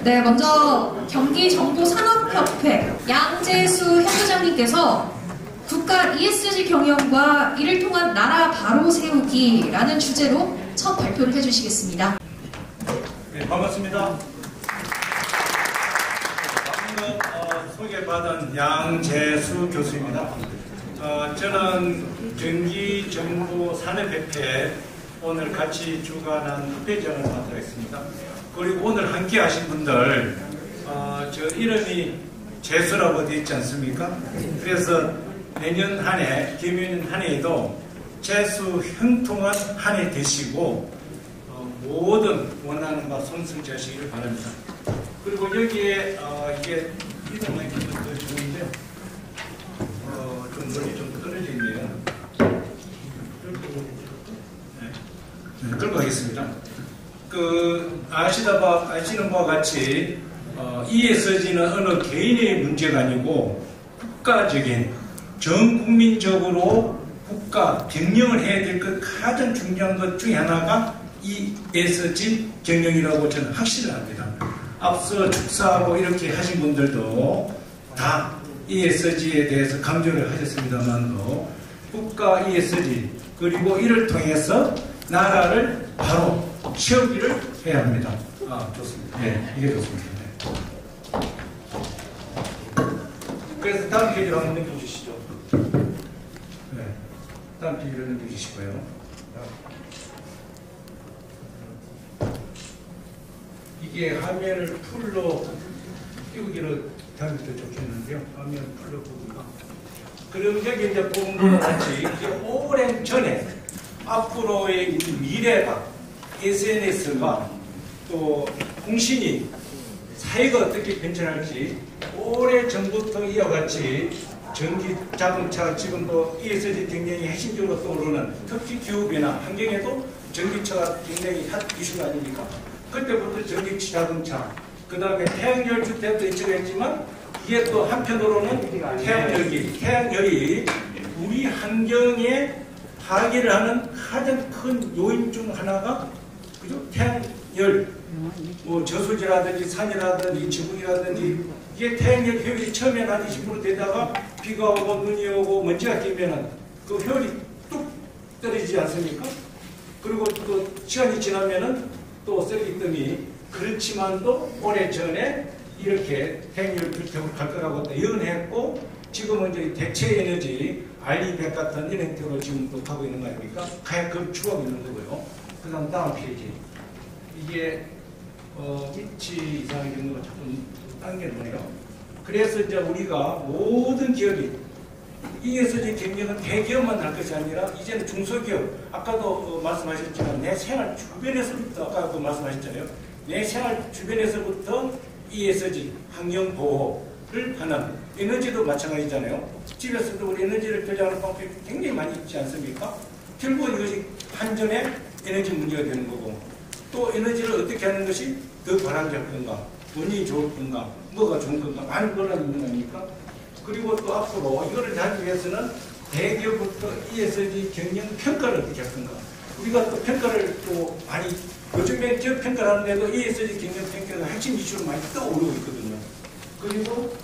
네, 먼저 경기정보산업협회 양재수 현부장님께서 국가 ESG 경영과 이를 통한 나라 바로 세우기라는 주제로 첫 발표를 해주시겠습니다. 네, 반갑습니다. 방금 소개받은 양재수 교수입니다. 저는 경기정보산업협회 오늘 같이 주관한 협회장을 맡아 있습니다. 그리고 오늘 함께 하신 분들 저 이름이 재수라고 되어 있지 않습니까? 그래서 내년 한 해, 김윤 한 해에도 재수 형통한 한 해 되시고 모든 원하는 바 성승하시기를 바랍니다. 그리고 여기에 이게 이름만 있는 것도 좋은데요. 좀 멀리 좀 떨어져 있네요. 네, 끌고 가겠습니다. 아시는 바와 같이 ESG는 어느 개인의 문제가 아니고 국가적인 전 국민적으로 국가 경영을 해야 될 것 가장 중요한 것 중에 하나가 ESG 경영이라고 저는 확신을 합니다. 앞서 축사하고 이렇게 하신 분들도 다 ESG에 대해서 강조를 하셨습니다만도 국가 ESG 그리고 이를 통해서 나라를 바로 세우기를 해야 합니다. 좋습니다. 네, 이게 좋습니다. 네. 그래서 다음 페이지로 한번 넘겨주시죠. 네, 다음 페이지로 넘겨주시고요. 이게 화면을 풀로 띄우기로 하면 더 좋겠는데요. 화면을 풀로 보기가. 그럼 여기 이제 본 것과 같이 이제 오랜 전에 앞으로의 미래가 SNS가 또 통신이 사회가 어떻게 변천할지 오래 전부터 이어같이 전기 자동차 지금도 ESG 경영이 핵심적으로 떠오르는 특히 기후변화 환경에도 전기차가 굉장히 핫 이슈가 아닙니까? 그때부터 전기 자동차 그 다음에 태양열 주택도 이쪽했지만 이게 또 한편으로는 태양열이 우리 환경에 파괴를 하는 가장 큰 요인 중 하나가 그죠? 태양열, 뭐 저수지라든지 산이라든지 지붕이라든지 이게 태양열 효율이 처음에 한 20% 되다가 비가 오고 눈이 오고 먼지가 끼면은 그 효율이 뚝 떨어지지 않습니까? 그리고 또 시간이 지나면은 또 쓰레기뜸이 그렇지만도 오래전에 이렇게 태양열 주택으로 갈 거라고 예언했고 지금은 이제 대체 에너지 RE100 같은 이런 형태로 지금 또 가고 있는 거 아닙니까? 가야 그걸 추구하고 있는 거고요. 그 다음 페이지. 이게 일치 이상의 경우가 조금 당겨놓네요. 그래서 이제 우리가 모든 기업이 ESG 경영은 대기업만 할 것이 아니라 이제는 중소기업, 아까도 말씀하셨지만 내 생활 주변에서부터 아까도 말씀하셨잖아요. 내 생활 주변에서부터 ESG 환경 보호를 하는 에너지도 마찬가지잖아요. 집에서도 우리 에너지를 절약하는 방법이 굉장히 많이 있지 않습니까? 결국은 이것이 한전의 에너지 문제가 되는 거고 또 에너지를 어떻게 하는 것이 더 바람직할 건가, 운이 좋을 건가, 뭐가 좋은 건가 많은 논란이 있는 거 아닙니까? 그리고 또 앞으로 이거를 하기 위해서는 대기업부터 ESG 경영 평가를 어떻게 할 건가. 우리가 또 평가를 또 많이 요즘에 기업 평가를 하는데도 ESG 경영 평가가 핵심 이슈로 많이 떠오르고 있거든요. 그리고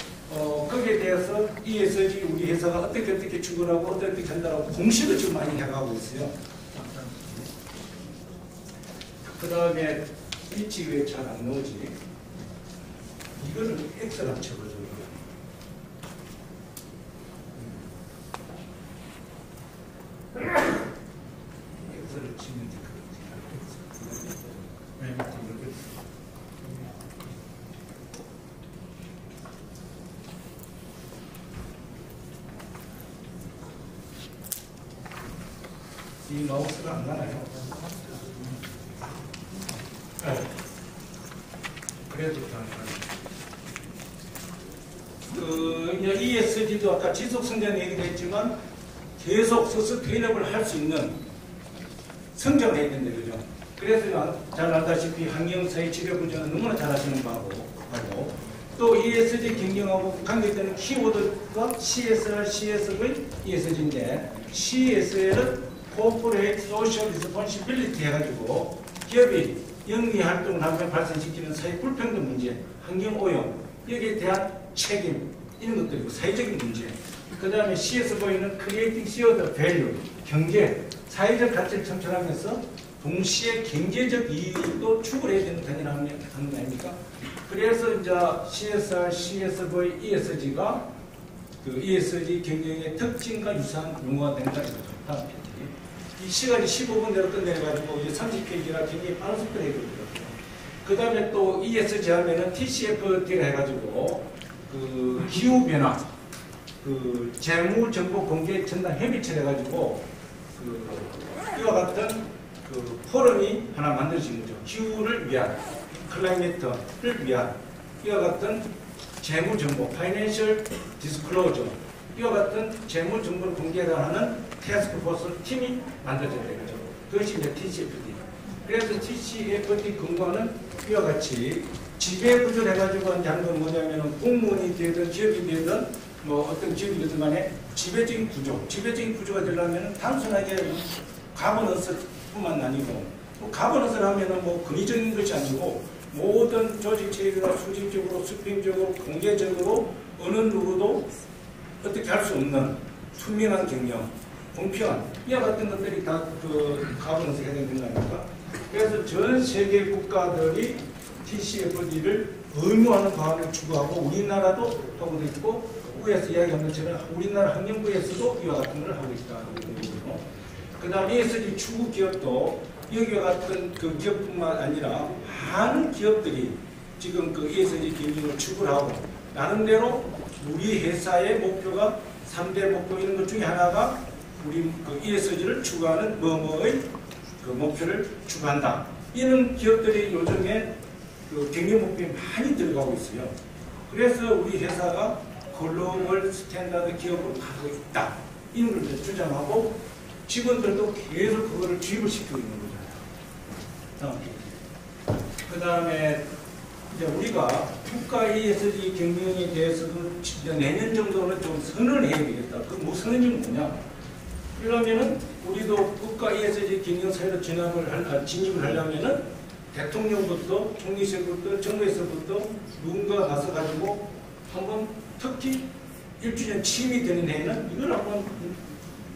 거기에 대해서 ESG 우리 회사가 어떻게 추구하고 어떻게 전달하고 공식을 지금 많이 해가고 있어요. 그 다음에 빛이 왜 잘 안 나오지? 이거를 엑셀 한번 쳐보죠. 엑셀을 치면 될 것 같아요. 이 마우스가 안 가나요? 네. 그래도 가능하죠. ESG도 아까 지속성장 얘기도 했지만 계속 서스테이너블 할 수 있는 성장을 해야 된다, 그죠? 그래서 잘 알다시피 환경사회 치료부장은 너무나 잘 하시는 바고 또 ESG 경영하고 관계되는 키워드가 CSR, CSV, ESG인데 CSR은 Corporate Social Responsibility 해가지고 기업이 영리 활동을 하면 발생시키는 사회 불평등 문제, 환경 오염, 여기에 대한 책임, 이런 것들이고 사회적인 문제. 그 다음에 C에서 보이는 Creating Shared Value, 경제, 사회적 가치를 창출하면서 동시에 경제적 이익도 추구해야 되는 당연한 거 아닙니까? 그래서 이제 CSR, CSV, ESG가 그 ESG 경영의 특징과 유사한 용어가 된다 이거죠. 다음 페이지. 이 시간이 15분대로 끝내가지고 이제 30페이지라 굉장히 빠른 속도로 해거든요. 그 다음에 또 ESG 하면은 TCFD를 해가지고 그 기후변화, 그 재무정보 공개 전담 협의체를 해가지고 그 이와 같은 그 포럼이 하나 만들어진 거죠. 기후를 위한, 클라이메트를 위한 이와 같은 재무정보, 파이낸셜 디스클로저, 이와 같은 재무정보를 공개하는 태스크포스 팀이 만들어져야 되죠. 그것이 이제 TCFD. 그래서 TCFD 근거는 이와 같이 지배구조를 해가지고 하는 건 뭐냐면은 공무원이 되든 기업이 되든 뭐 어떤 기업이 되든 간에 지배적인 구조, 지배적인 구조가 되려면 단순하게 가버넌스뿐만 아니고 가버넌스를 하면은 뭐 권위적인 것이 아니고 모든 조직 체계가 수직적으로, 수평적으로, 공개적으로 어느 누구도 어떻게 할 수 없는 투명한 경영, 공평한 이와 같은 것들이 다 그 가버넌스 해당되는 거 아닙니까? 그래서 전 세계 국가들이 TCFD를 의무화하는 방안을 추구하고 우리나라도 하고 있고 위에서 이야기한 것처럼 우리나라 환경부에서도 이와 같은 걸 하고 있다. 그 다음 ESG 추구 기업도 여기와 같은 그 기업뿐만 아니라 많은 기업들이 지금 그 ESG 경영을 추구를 하고 나름대로 우리 회사의 목표가 3대 목표 이런 것 중에 하나가 우리 그 ESG를 추구하는 뭐뭐의 그 목표를 추구한다. 이런 기업들이 요즘에 그 경영 목표에 많이 들어가고 있어요. 그래서 우리 회사가 글로벌 스탠다드 기업으로 가고 있다. 이런 걸 주장하고 직원들도 계속 그거를 주입을 시키고 있는 거잖아요. 그 다음에 이제 우리가 국가 ESG 경영에 대해서도 내년 정도는 좀 선언을 해야 되겠다. 그 뭐 선언이 뭐냐? 그러면은 우리도 국가 ESG 경영 사회로 진입을 하려면은 대통령부터 총리실부터 정부에서부터 누군가 가서 가지고 한번 특히 1주년 취임이 되는 해에는 이걸 한번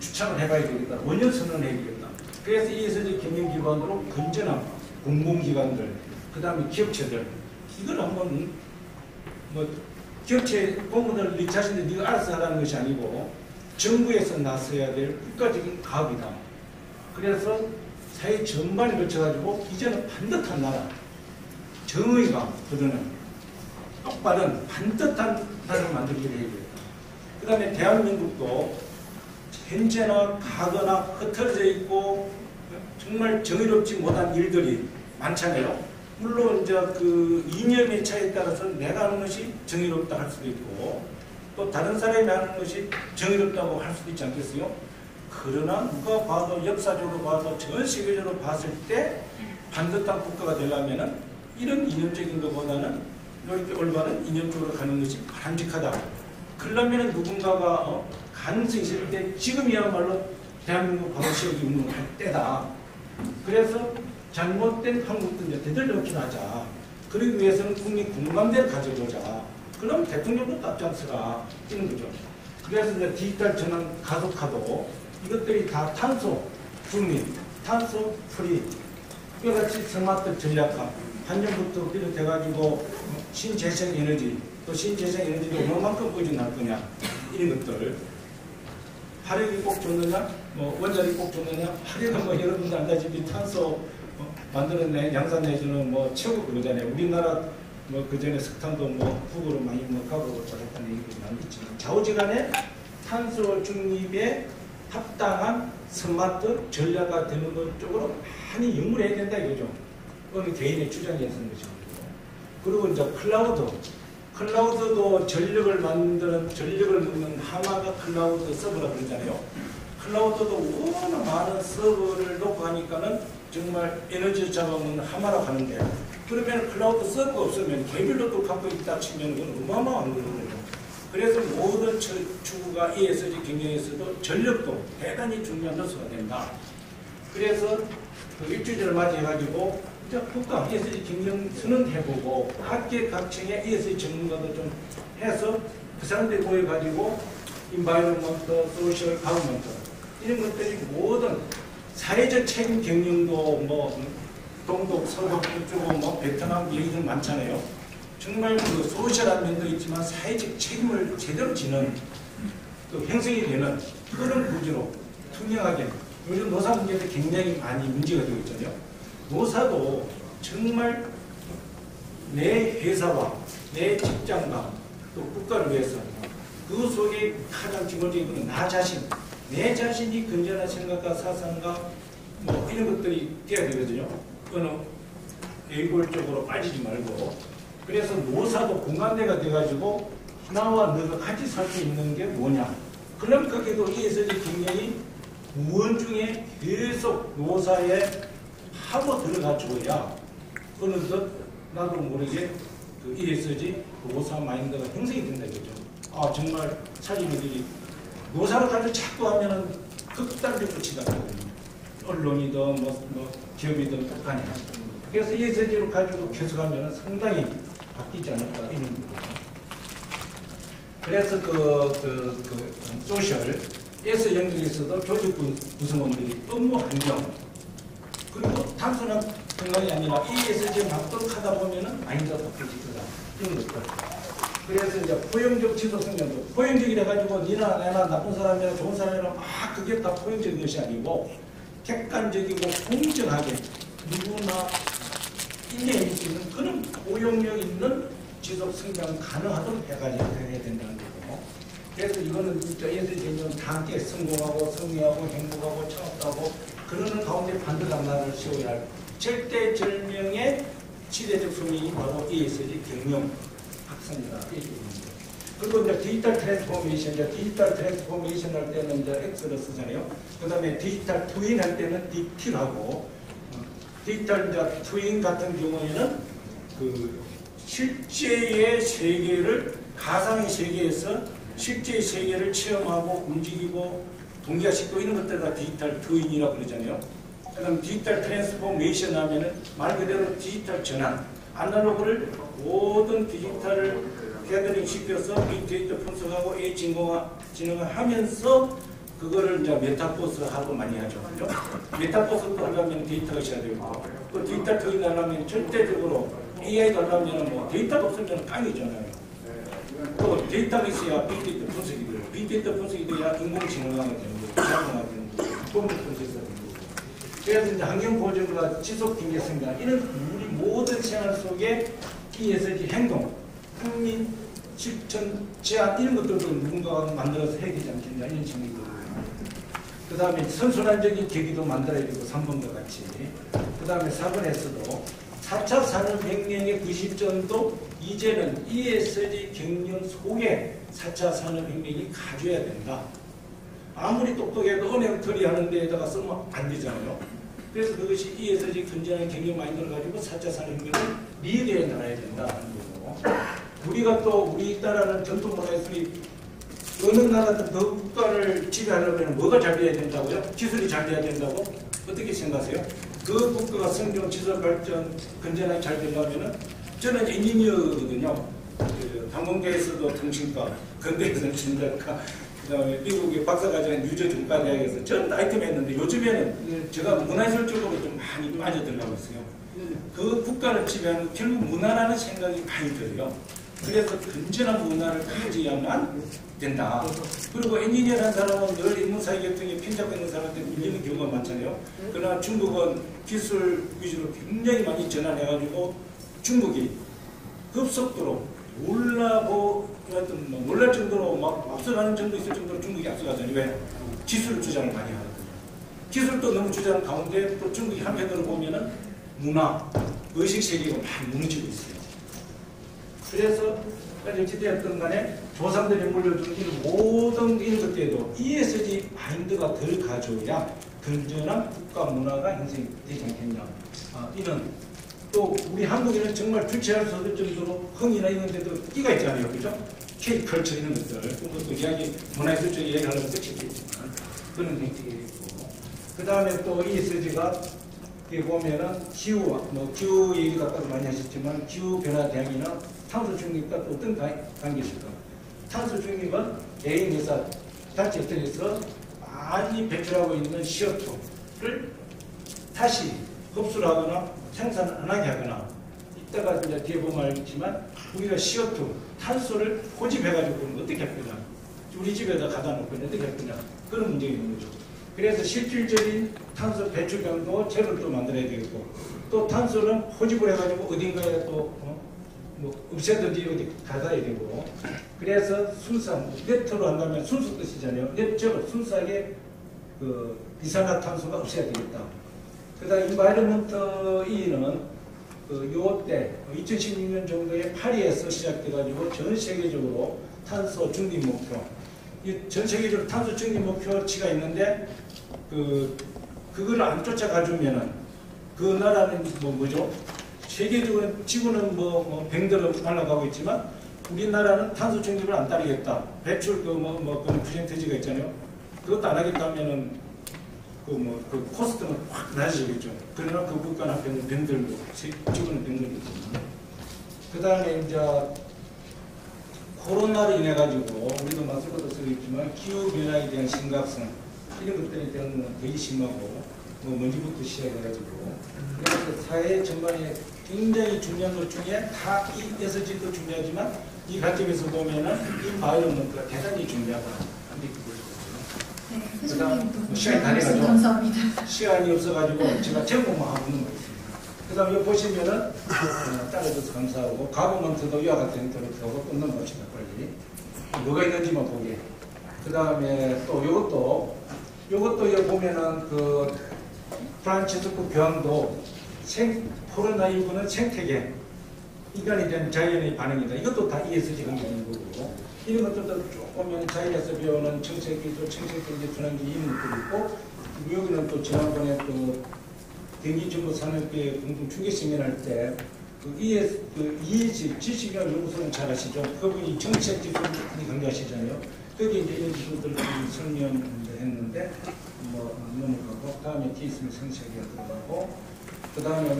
주창을 해봐야 되겠다. 원년 선언을 해야 되겠다. 그래서 ESG 경영기관으로 건전한 공공기관들, 그 다음에 기업체들 이걸 한번 뭐 기업체 공무원들 네 자신들 네가 알아서 하라는 것이 아니고 정부에서 나서야 될 국가적인 가업이다. 그래서 사회 전반에 걸쳐가지고 이제는 반듯한 나라, 정의가 흐르는 똑바른 반듯한 나라를 만들기를 해야 되겠다. 그 다음에 대한민국도 현재나 과거나 흩어져 있고 정말 정의롭지 못한 일들이 많잖아요. 물론 이제 그 이념의 차이에 따라서 내가 하는 것이 정의롭다 할 수도 있고 또 다른 사람이 하는 것이 정의롭다고 할 수도 있지 않겠어요? 그러나 누가 봐도 역사적으로 봐도 전 세계적으로 봤을 때 반듯한 국가가 되려면 이런 이념적인 것보다는 이렇게 올바른 이념적으로 가는 것이 바람직하다. 그러려면 누군가가 가능성이 있을 때 지금이야말로 대한민국 방식이 운동할 때다. 그래서 잘못된 한국도 이제 되돌려놓긴 하자. 그러기 위해서는 국민 공감대를 가져보자. 그럼 대통령도 답장쓰라. 이런 거죠. 그래서 이제 디지털 전환 가속화도 이것들이 다 탄소 중립, 탄소 프리, 이와 같이 스마트 전략화, 환경부터 비롯해가지고 신재생 에너지, 또 신재생 에너지도 얼마만큼 의존할 거냐, 이런 것들. 화력이 꼭 좋느냐, 뭐 원자력이 꼭 좋느냐, 화력은 뭐 여러분들 안다시피 탄소 만들어내, 양산내주는 뭐 최고 그거잖아요. 우리나라 뭐 그전에 석탄도 뭐 북으로 많이 뭐 가고 했다는 얘기도 나오겠지만 좌우지간에 탄소 중립에 합당한 스마트 전략가 되는 것 쪽으로 많이 연구를 해야 된다 이거죠. 어느 개인의 주장이었던 거죠. 그리고 이제 클라우드도 전력을 넣는 하나가 클라우드 서버라 그러잖아요. 클라우드도 워낙 많은 서버를 놓고 하니까는 정말 에너지 잡아먹는 하마라고 하는데 그러면 클라우드 서버가 없으면 개별로 또 갖고 있다 치면 그건 어마어마한 거거든요. 그래서 모든 추구가 ESG 경영에서도 전력도 대단히 중요한 요소가 된다. 그래서 그 1주년을 맞이해가지고 국가 ESG 경영 선언해보고 학계 각층의 ESG 전문가도 좀 해서 그 사람들이 모여가지고 인바이러먼트, 소셜, 가버먼트 이런 것들이 모든 사회적 책임 경영도 뭐 동독, 서독, 이쪽으로 뭐 베트남 얘기들 많잖아요. 정말 그 소셜한 면도 있지만 사회적 책임을 제대로 지는 또 형성이 되는 그런 구조로 투명하게 요즘 노사 문제도 굉장히 많이 문제가 되고 있잖아요. 노사도 정말 내 회사와 내 직장과 또 국가를 위해서 그 속에 가장 기본적인 나 자신, 내 자신이 건전한 생각과 사상과 뭐 이런 것들이 돼야 되거든요. 그거는 일골적으로 빠지지 말고 그래서 노사도 공감대가 돼가지고 나와 너가 같이 살 수 있는 게 뭐냐. 그럼 거기도 ESG 경영이 무언 중에 계속 노사에 하고 들어가줘야 어느덧 나도 모르게 그 ESG 노사 마인드가 형성이 된다 이거죠. 아 정말 사진들이 노사를 가지고 자꾸 하면은 극단적으로 치닫거든요. 언론이든 뭐 기업이든 똑같이. 그래서 ESG를 가지고 계속하면은 상당히 바뀌지 않을까 이런 거죠. 그래서 소셜 S 영역에서도 조직 구성원들이 업무 환경 그리고 단순한 건강이 아니라 ESG 맞도록 하다 보면은 마인드가 바뀌어질 거다 이런 것들. 그래서 이제 포용적 지속 성장도 포용적이라 가지고 니나 내나 나쁜 사람이나 좋은 사람이나 그게 다 포용적인 것이 아니고 객관적이고 공정하게 누구나 인내할 수 있는 그런 포용력 있는 지속 성장 가능하도록 해가지고 해야 된다는 거고. 그래서 이거는 진짜 ESG 개념 다 함께 성공하고 승리하고 행복하고 창업하고 그러는 가운데 반드시 나라를 세워야 할 절대절명의 시대적 소명이 바로 ESG 경영 학습니다. 그리고 이제 디지털 트랜스포메이션, 디지털 트랜스포메이션 할 때는 이제 X를 쓰잖아요. 그 다음에 디지털 트윈 할 때는 DT라고 디지털 이제 트윈 같은 경우에는 그 실제의 세계를 가상의 세계에서 실제의 세계를 체험하고 움직이고 동기화시키고 이런 것들 다 디지털 트윈이라고 그러잖아요. 그다음 디지털 트랜스포메이션 하면은 말 그대로 디지털 전환, 아날로그를 모든 디지털을 개더링 시켜서 빅데이터 분석하고 AI 진흥을 하면서 그거를 이제 메타버스하고 많이 하죠. 그죠? 메타버스도 하려면 데이터가 있어야 되고 또 디지털 트윈 하려면 절대적으로 AI도 하려면 뭐 데이터가 없으면 깡이잖아요. 또 데이터가 있어야 빅데이터 분석이 돼요. 빅데이터 분석이 돼야 인공지능화가 되는 거고 자동화가 되는 거고 컴퓨터 분석이 되는 거고. 그래서 이제 환경보존과 지속경제 성장 이런 우리 모든 생활 속에 ESG 행동, 국민 실천 제안 이런 것들도 누군가가 만들어서 해야 되지 않겠냐 이런 생각이 들어요. 그 다음에 선순환적인 계기도 만들어야 되고 3번과 같이 그 다음에 4번에서도 4차 산업혁명의 그 시점도 이제는 ESG 경영 속에 4차 산업혁명이 가져야 된다. 아무리 똑똑해도 은행털이 하는 데에다가 쓰면 안 되잖아요. 그래서 그것이 ESG 건전한 경영 마인드를 가지고 4차 산업혁명을 리드해 나가야 된다는 거고. 우리가 또 우리나라는 전통문화예술이 어느 나라든 그 국가를 지배하려면 뭐가 잘 돼야 된다고요? 기술이 잘 돼야 된다고? 어떻게 생각하세요? 그 국가가 성장, 지속 발전, 건전하게 잘 되려면은 저는 엔지니어거든요. 그 항공계에서도 통신과, 건대에서는 진작과, 그 다음에 미국의 박사과정인 뉴저 종가대학에서 저는 아이템 했는데 요즘에는 제가 문화예술 쪽으로 좀 많이 빠져들어가고 있어요. 그 국가를 지배하는 결국 문화라는 생각이 많이 들어요. 그래서 건전한 문화를 가져야만 된다. 그리고 엔지니어라는 사람은 늘 인문사회계통에 편잡고 있는 사람한테 밀리는 경우가 많잖아요. 그러나 중국은 기술 위주로 굉장히 많이 전환해가지고 중국이 급속도로 놀랄 정도로 막 앞서가는 정도 있을 정도로 중국이 앞서가잖아요. 왜? 기술 주장을 많이 하거든요. 기술도 너무 주장 가운데 또 중국이 한편으로 보면은 문화, 의식 세계가 많이 무너지고 있어요. 그래서 어찌되었든 간에 조상들이 물려준 이 모든 이런 것들에도 ESG 마인드가 덜 가져야 건전한 국가 문화가 형성이 되지 않겠냐. 이런 또 우리 한국인은 정말 주체할 수 없을 정도로 흥이나 이런 데도 끼가 있잖아요. 그죠? K 컬처 이런 것들. 그것도 이야기, 문화예술 쪽 이야기하려면 끝이 있겠지만 그런 행태가 있고. 그 다음에 또 ESG가 여기 보면은 기후, 기후 얘기 아까도 많이 하셨지만 기후 변화 대응이나 탄소 중립과 또 어떤 관계일까? 탄소 중립은 개인 회사 단체들에서 많이 배출하고 있는 CO2를 다시 흡수를 하거나 생산 안 하게 하거나, 이따가 이제 뒤에 보면 알겠지만 우리가 CO2, 탄소를 고집해가지고 어떻게 할 거냐, 우리 집에다 가다 놓고 어떻게 할 거냐, 그런 문제가 있는 거죠. 그래서 실질적인 탄소 배출량도 제로를 또 만들어야 되겠고, 또 탄소는 포집을 해가지고 어딘가에 또 없애든지 어디 가둬야 되고, 그래서 순수한 네트로 한다면 순수 뜻이잖아요. 네트로 순수하게 그 이산화탄소가 없애야 되겠다. 그다음 인바이러먼트 E는 요때 2016년 정도에 파리에서 시작돼가지고 전 세계적으로 탄소 중립 목표, 전 세계적으로 탄소 중립 목표치가 있는데 그거를 안 쫓아가주면은 그 나라는 뭐죠? 세계적으로 지구는 뱅들어 날아가고 있지만 우리나라는 탄소 중립을 안 따르겠다. 배출 그런 퍼센티지가 있잖아요. 그것도 안 하겠다면은 그 코스트는 확 낮아지겠죠. 그러나 그 국가는 뱅들고 지구는 뱅들고. 그 다음에 이제 코로나로 인해 가지고 우리도 마스크도 쓰고 있지만 기후 변화에 대한 심각성 이런 것들에 대한 되게 심하고 먼지부터 시작해가지고 그래서 사회 전반에 굉장히 중요한 것 중에 다 이 SG도 중요하지만 이 관점에서 보면은 이 바이러먼트가 대단히 중요하다. 네, 회장님 시간이 다 돼가지고 감사합니다. 시간이 없어가지고 제가 제목만 하고 있는 거 있습니다. 그 다음에 여기 보시면은 따라줘서 감사하고 가버먼트도 이와 같은 형태로 하고 끝난 것이다. 빨리 뭐가 있는지만 보게. 그 다음에 또 요것도 여기 보면은 그 프란치스코 교황도 코로나19는 생태계 인간에 대한 자연의 반응이다. 이것도 다 ESG 관계된 거고, 이런 것들도 쭉 보면 자연에서 배우는 청색기술, 청색경제, 분양기 이런 것도 있고, 여기는 또 지난번에 또 대기정보 산업계 공동 중개 세미나할 때 ESG 지식인을 연구소는 잘 아시죠? 그분이 정책기술을 많이 강조하시잖아요. 거기 이제 이런 기술들을 설명했는데 넘어가고, 다음에 뒤에 있으면 성시하게 들어가고, 그 다음에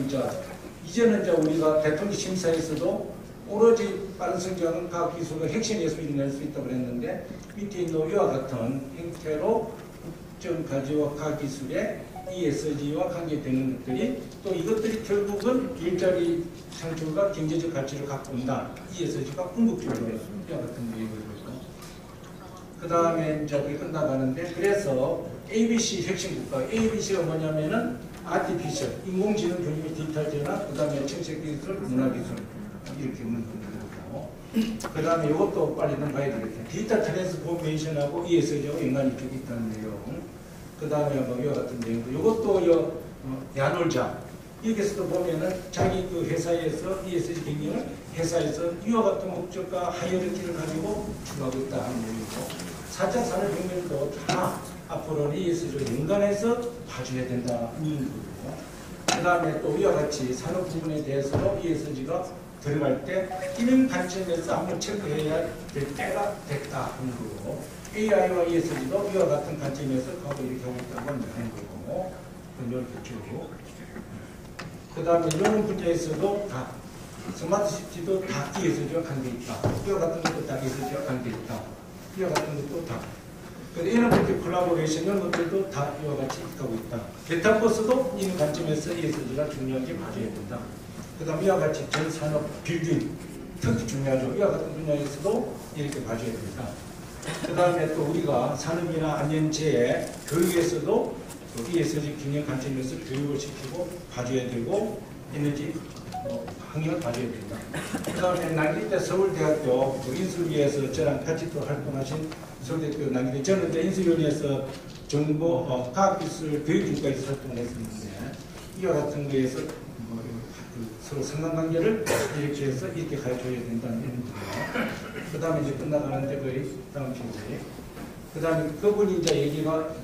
이제는 이제 우리가 대통령 심사에서도 오로지 빠른 성장은 과학기술과 핵심에서 일어날 수 있다고 그랬는데, 밑에 있는 이와 같은 형태로 국정 가치와 과학기술의 ESG와 관계되는 것들이 또 이것들이 결국은 일자리 창출과 경제적 가치를 갖고 온다. ESG가 궁극적으로 이와 같은 얘기거든요. 그 다음에 이제 우리 끝나가는데, 그래서 ABC 핵심 국가, ABC가 뭐냐면은 아티피셜, 인공지능 분야의 디지털 전환, 그 다음에 청색기술, 문화기술 이렇게 있는 거고, 그 다음에 이것도 빨리 넘어가야 되겠다. 디지털 트랜스포메이션하고 ESG하고 연관이 쭉 있다는 내용. 그 다음에 이와 같은 내용도 이것도 야놀자 여기서도 보면은 자기 그 회사에서 ESG 경영을 회사에서 이와 같은 목적과 하이어리티를 가지고 추구하고 있다 하는 내용이고, 4차 산업혁명도 다 앞으로는 ESG를 연관해서 봐줘야 된다 하는 거고, 그 다음에 또 이와 같이 산업 부분에 대해서도 ESG가 들어갈 때 이런 관점에서 한번 체크해야 될 때가 됐다 하는 거고, AI와 ESG도 이와 같은 관점에서 하고 이렇게 하고 있다고 하는 거고, 이렇게 쭉. 그 다음에 이런 분야에서도 다 스마트시티도 다 ESG와 관계있다. 이와 같은 것도 다 ESG와 관계있다. 이와 같은 것도 다. 이런 것들 콜라보레이션 이런 것들도 다 이와 같이 가고 있다. 메타버스도 이런 관점에서 ESG가 중요하게 봐줘야 된다. 그 다음 이와 같이 전 산업 빌딩 특히 중요하죠. 이와 같은 분야에서도 이렇게 봐줘야 된다. 그 다음에 또 우리가 산업이나 안전재해 교육에서도 ESG 경영 관점에서 교육을 시키고 봐줘야 되고, 에너지 환경을 봐줘야 된다. 그 다음에 남기대 서울대학교 인수위에서 저랑 같이 또 활동하신 서울대학교 남기대, 저는 인수위원회에서 정보 과학기술 교육국가에서 활동을 했었는데, 이와 같은 거에서 서로 상관관계를 이렇게 해서 이렇게 가르쳐야 된다는 의미입니다. 그 다음에 이제 끝나가는데 거의 다음 페이지. 그 다음에 그분이 이제 얘기가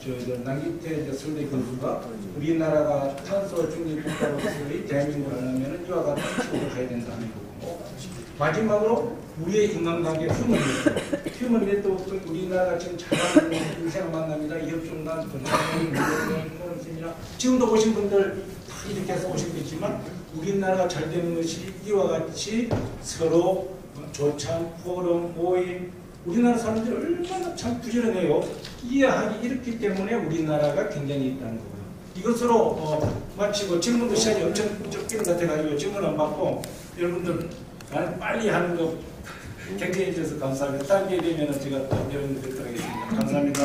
남기태 서울대 교수가 우리나라가 탄소 중립 국가로서의 대한민국을 하려면 이와 같은 식으로 가야 된다는 거고, 마지막으로 우리의 인간관계 휴먼 네트워크 우리나라가 지금 잘하는 인생 만납니다. 이협종단, 문화공동체나 지금도 오신 분들 다 이렇게 해서 오시겠지만 우리나라가 잘 되는 것이 이와 같이 서로 조참, 포럼, 모임 우리나라 사람들이 얼마나 참 부지런해요. 이해하기 이렇기 때문에 우리나라가 굉장히 있다는 거고요. 이것으로 마치고 질문도 시간이 엄청 적게 같아가지고 질문 안 받고 여러분들 나는 빨리 하는 거 굉장히 해주셔서 감사합니다. 다음 기회 되면 제가 또 여러분들 뵙도록 하겠습니다. 감사합니다.